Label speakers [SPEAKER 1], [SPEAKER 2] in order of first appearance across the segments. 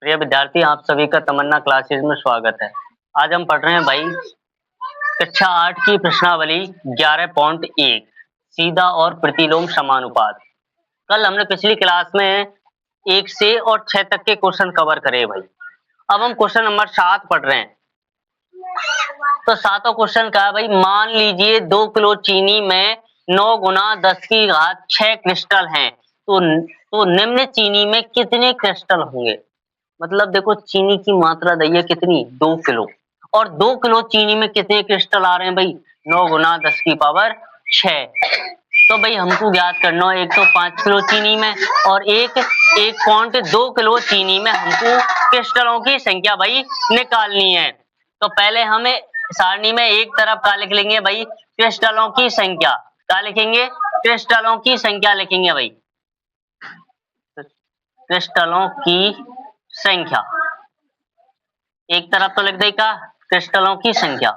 [SPEAKER 1] प्रिय विद्यार्थी, आप सभी का तमन्ना क्लासेज में स्वागत है। आज हम पढ़ रहे हैं भाई कक्षा 8 की प्रश्नावली 11.1 सीधा और प्रतिलोम समानुपात। कल हमने पिछली क्लास में 1 से और 6 तक के क्वेश्चन कवर करे भाई। अब हम क्वेश्चन नंबर 7 पढ़ रहे हैं। तो सातों क्वेश्चन का है भाई, मान लीजिए 2 किलो चीनी में 9 गुना 10 की घात 6 क्रिस्टल हैं, तो निम्न चीनी में कितने क्रिस्टल होंगे। मतलब देखो, चीनी की मात्रा दी है कितनी, 2 किलो, और 2 किलो चीनी में कितने क्रिस्टल आ रहे हैं भाई, 9 गुना 10 की पावर 6। तो भाई हमको ज्ञात करना है, एक तो 5 किलो चीनी में और 1.2 किलो चीनी में हमको क्रिस्टलों की संख्या भाई निकालनी है। तो पहले हमें सारणी में एक तरफ क्या लिख लेंगे भाई, क्रिस्टलों की संख्या। क्या लिखेंगे, क्रिस्टलों की संख्या लिखेंगे भाई, क्रिस्टलों की संख्या। एक तरफ तो लिख देगा क्रिस्टलों की संख्या,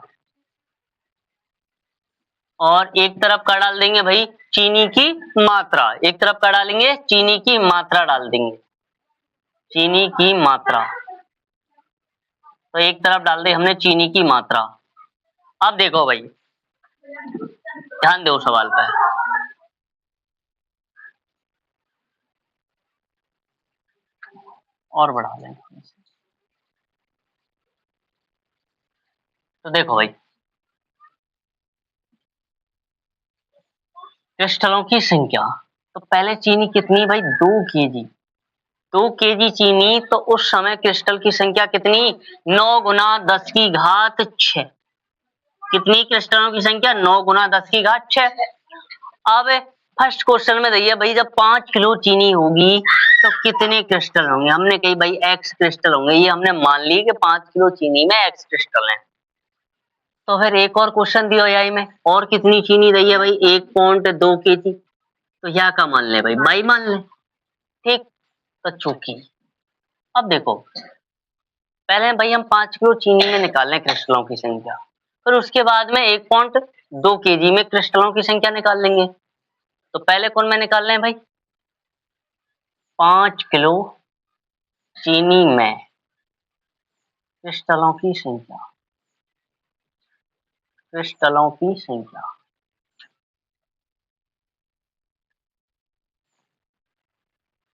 [SPEAKER 1] और एक तरफ का डाल देंगे भाई चीनी की मात्रा। एक तरफ का डालेंगे चीनी की मात्रा, डाल देंगे चीनी की मात्रा। तो एक तरफ डाल दे हमने चीनी की मात्रा। अब देखो भाई, ध्यान दो सवाल पर। और बढ़ा दें। तो देखो भाई, क्रिस्टलों की संख्या। तो पहले चीनी कितनी भाई, 2 केजी। 2 केजी चीनी, तो उस समय क्रिस्टल की संख्या कितनी, 9 गुना 10 की घात 6। कितनी क्रिस्टलों की संख्या, 9 गुना 10 की घात 6। अब फर्स्ट क्वेश्चन में दिया भाई, जब 5 किलो चीनी होगी तो कितने क्रिस्टल होंगे। हमने कही भाई x क्रिस्टल होंगे, ये हमने मान ली कि 5 किलो चीनी में x क्रिस्टल हैं। तो फिर एक और क्वेश्चन दिया यही में, और कितनी चीनी दी है भाई, 1.2 केजी। तो यह का मान ले भाई, बाई मान ले। ठीक, तो चूंकि अब देखो, पहले भाई हम 5 किलो चीनी में निकाल लें क्रिस्टलों की संख्या, फिर उसके बाद में 1.2 केजी में क्रिस्टलों की संख्या निकाल लेंगे। तो पहले कौन में निकाल लें भाई, 5 किलो चीनी में क्रिस्टलों की संख्या, क्रिस्टलों की संख्या।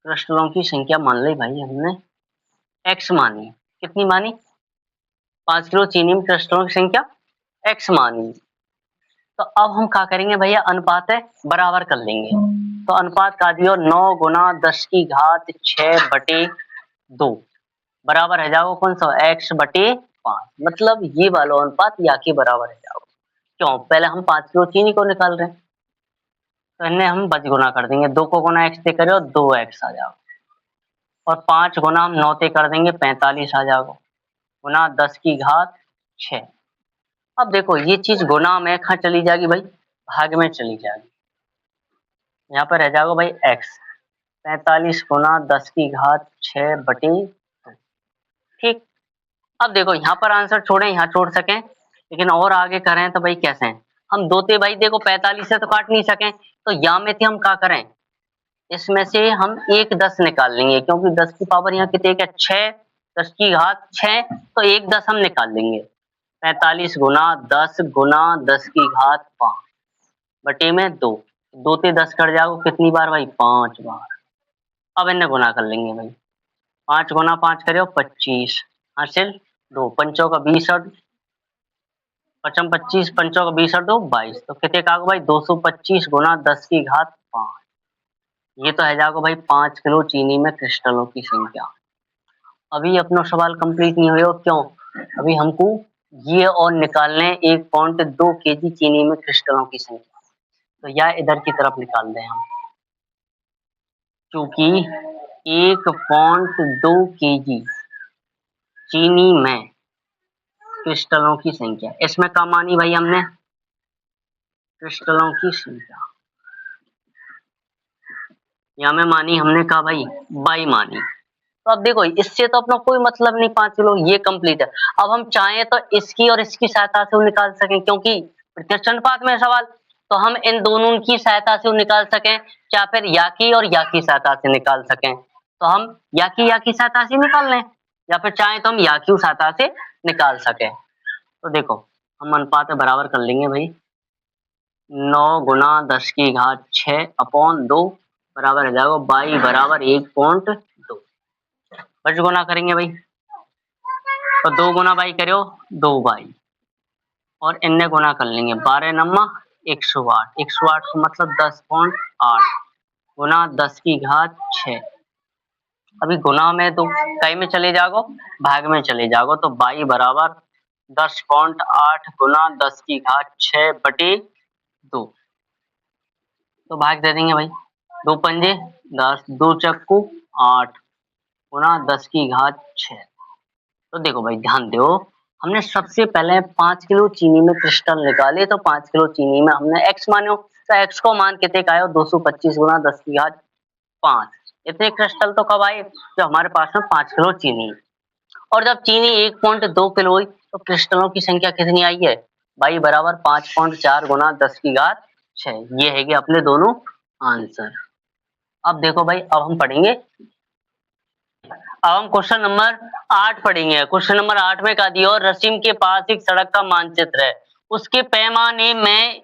[SPEAKER 1] क्रिस्टलों की संख्या मान ली भाई हमने, x मानी। कितनी मानी, 5 किलो चीनी में क्रिस्टलों की संख्या x मानी। तो अब हम क्या करेंगे भैया, अनुपात है बराबर कर लेंगे। तो अनुपात का दियो, 9 गुना 10 की घात 6 बटे 2 बराबर है जाओ कौन सा, x बटे 5। मतलब ये वाला अनुपात या के बराबर है जाओ। क्यों, पहले हम 5 किलो चीनी को निकाल रहे हैं, तो इन्हें हम बच गुना कर देंगे। 2 को गुना x से करो 2x आ जाओ, और 5 गुना हम 9 से कर देंगे 45 आ जाओ, गुना 10 की घात 6। अब देखो ये चीज गुना में कहाँ चली जाएगी भाई, भाग में चली जाएगी। यहाँ पर रह जाएगा भाई x, 45 गुना 10 की घात 6 बटे 2। ठीक, अब देखो यहाँ पर आंसर छोड़े, यहाँ छोड़ सकें, लेकिन और आगे करें तो भाई कैसे हैं हम, दो ते भाई देखो 45 से तो काट नहीं सकें, तो यहाँ में थे हम क्या करें, इसमें से हम 1 10 निकाल लेंगे, क्योंकि 10 की पावर यहाँ कितने है, 6, 10 की घात 6, तो 1 10 हम निकाल लेंगे। 45 गुना 10 की घात 5 बटे में 2, 2 से 10 कट जाओ कितनी बार भाई, 5 बार। अब इन्हें गुना कर लेंगे भाई, 5 गुना 5 करो 25, हासिल 2 पंचों का 20 और पचम 25, पंचों का 20 और 2 22। तो कितने का भाई, 225 गुना 10 की घात 5। ये तो है जाओगे भाई 5 किलो चीनी में क्रिस्टलों की संख्या। अभी अपना सवाल कंप्लीट नहीं हुआ, क्यों, अभी हमको ये और निकालने 1.2 केजी चीनी में क्रिस्टलों की संख्या। तो यह इधर की तरफ निकाल दें हम, क्योंकि 1.2 केजी चीनी में क्रिस्टलों की संख्या, इसमें क्या मानी भाई हमने, क्रिस्टलों की संख्या। यहाँ में मानी हमने कहा भाई बाई मानी। तो अब देखो इससे तो अपना कोई मतलब नहीं, 5 किलो ये कंप्लीट है। अब हम चाहें तो इसकी और इसकी सहायता से निकाल सकें, क्योंकि प्रत्यक्ष अनुपात में सवाल, तो हम इन दोनों की सहायता से निकाल सकें, या फिर या की और या की सहायता से निकाल सकें। तो हम या की सहायता से निकाल लें, या फिर चाहे तो हम या की सहायता से निकाल सके। तो देखो हम अनुपात बराबर कर लेंगे भाई, 9 गुना 10 की घात 6 अपॉन 2 बराबर हो जाएगा बाई बराबर 1.2। बस गुना करेंगे भाई, तो 2 गुना बाई करो 2 बाई, और इनने गुना कर लेंगे 12 नम्मा 108, 108 का मतलब 10.8 गुना 10 की घात 6। अभी गुना में तो कई में चले जाओ, भाग में चले जाओ, तो बाई बराबर 10.8 गुना 10 की घात 6 बटे 2। तो भाग दे देंगे भाई, 2 पंजे 10, 2 चक्कू 8 गुना 10 की घात 6। तो देखो भाई ध्यान दो, हमने सबसे पहले 5 किलो चीनी में क्रिस्टल निकाले, तो 5 किलो चीनी में हमने x मानो, तो x को मान कितने का आयो 225 गुना 10 की घात 5। इतने क्रिस्टल तो कब आए, जब हमारे पास में 5 किलो चीनी, और जब चीनी 1.2 किलो हुई तो क्रिस्टलों की संख्या कितनी आई है भाई, बराबर 5.4 गुना 10 की घात 6। ये है कि अपने दोनों आंसर। अब देखो भाई, अब हम पढ़ेंगे, अब हम क्वेश्चन नंबर 8 पढ़ेंगे। क्वेश्चन नंबर 8 में कहा दिया, और रसीम के पास एक सड़क का मानचित्र है, उसके पैमाने में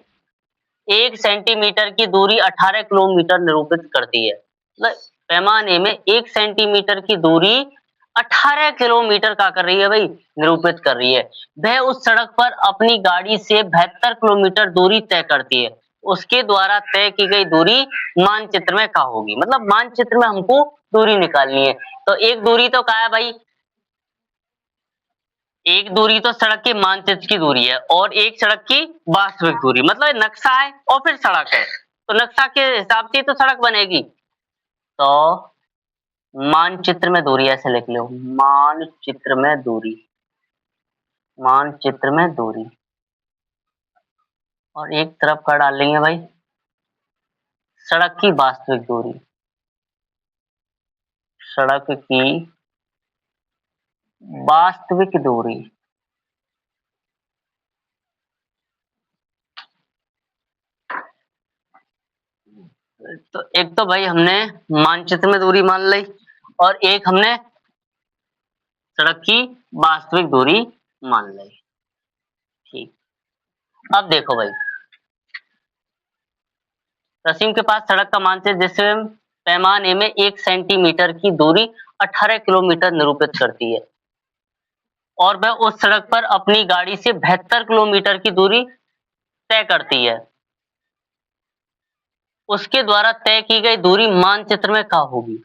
[SPEAKER 1] 1 सेंटीमीटर की दूरी 18 किलोमीटर निरूपित करती है। मतलब पैमाने में 1 सेंटीमीटर की दूरी 18 किलोमीटर का कर रही है भाई, निरूपित कर रही है। वह उस सड़क पर अपनी गाड़ी से 72 किलोमीटर दूरी तय करती है, उसके द्वारा तय की गई दूरी मानचित्र में क्या होगी। मतलब मानचित्र में हमको दूरी निकालनी है, तो एक दूरी तो क्या है भाई, एक दूरी तो सड़क के मानचित्र की दूरी है, और एक सड़क की वास्तविक दूरी, मतलब नक्शा है और फिर सड़क है, तो नक्शा के हिसाब से तो सड़क बनेगी। तो मानचित्र में दूरी ऐसे लिख लो, मानचित्र में दूरी, मानचित्र में दूरी, और एक तरफ का डाल लेंगे भाई सड़क की वास्तविक दूरी, सड़क की वास्तविक दूरी। तो एक तो भाई हमने मानचित्र में दूरी मान ली, और एक हमने सड़क की वास्तविक दूरी मान ली। ठीक, अब देखो भाई, रसीम के पास सड़क का मानचित्र जिससे पैमाने में 1 सेंटीमीटर की दूरी 18 किलोमीटर निरूपित करती है, और वह उस सड़क पर अपनी गाड़ी से 72 किलोमीटर की दूरी तय करती है, उसके द्वारा तय की गई दूरी मानचित्र में क्या होगी।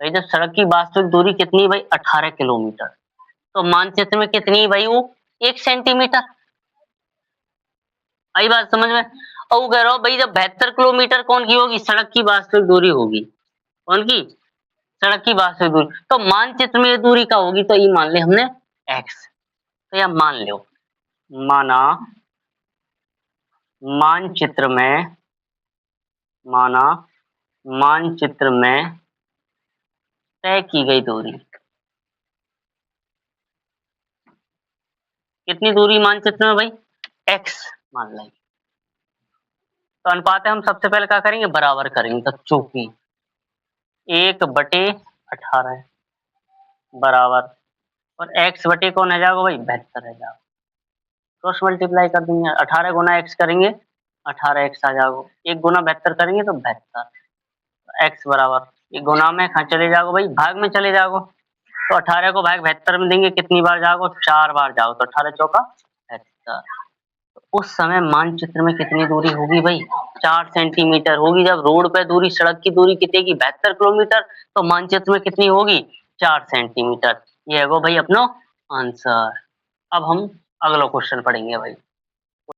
[SPEAKER 1] भाई जब सड़क की वास्तविक दूरी कितनी भाई 18 किलोमीटर, तो मानचित्र में कितनी भाई वो 1 सेंटीमीटर। आई बात समझ में। और वो कह रहा हूं भाई जब 72 किलोमीटर कौन की होगी, सड़क की वास्तविक दूरी होगी, कौन की, सड़क की वास्तविक दूरी। तो मानचित्र में ये दूरी क्या होगी, तो ये मान ले हमने x, तो यह मान लो, माना मानचित्र में, माना मानचित्र में तय की गई दूरी, कितनी दूरी मानचित्र में भाई x मान लेंगे। तो अनुपात है, हम सबसे पहले क्या करेंगे बराबर करेंगे, तो चूंकि 1/18 बराबर, और x बटे कौन है जाएगा भाई 72 है जाएगा, क्रॉस मल्टीप्लाई कर देंगे, 18 गुना x करेंगे 18x आ जाओगे, 1 गुना 72 करेंगे तो 72, x बराबर, ये गुना में कहाँ चले जाओगे भाई भाग में चले जाओगे, तो 18 को भाग 72 में देंगे, कितनी बार जाओगे 4 बार जाओ, तो 18 चौका 72। उस समय मानचित्र में कितनी दूरी होगी भाई 4 सेंटीमीटर होगी। जब रोड पे दूरी, सड़क की दूरी कितनी की 72 किलोमीटर, तो मानचित्र में कितनी होगी 4 सेंटीमीटर। ये है वो भाई अपना आंसर। अब हम अगला क्वेश्चन पढ़ेंगे भाई।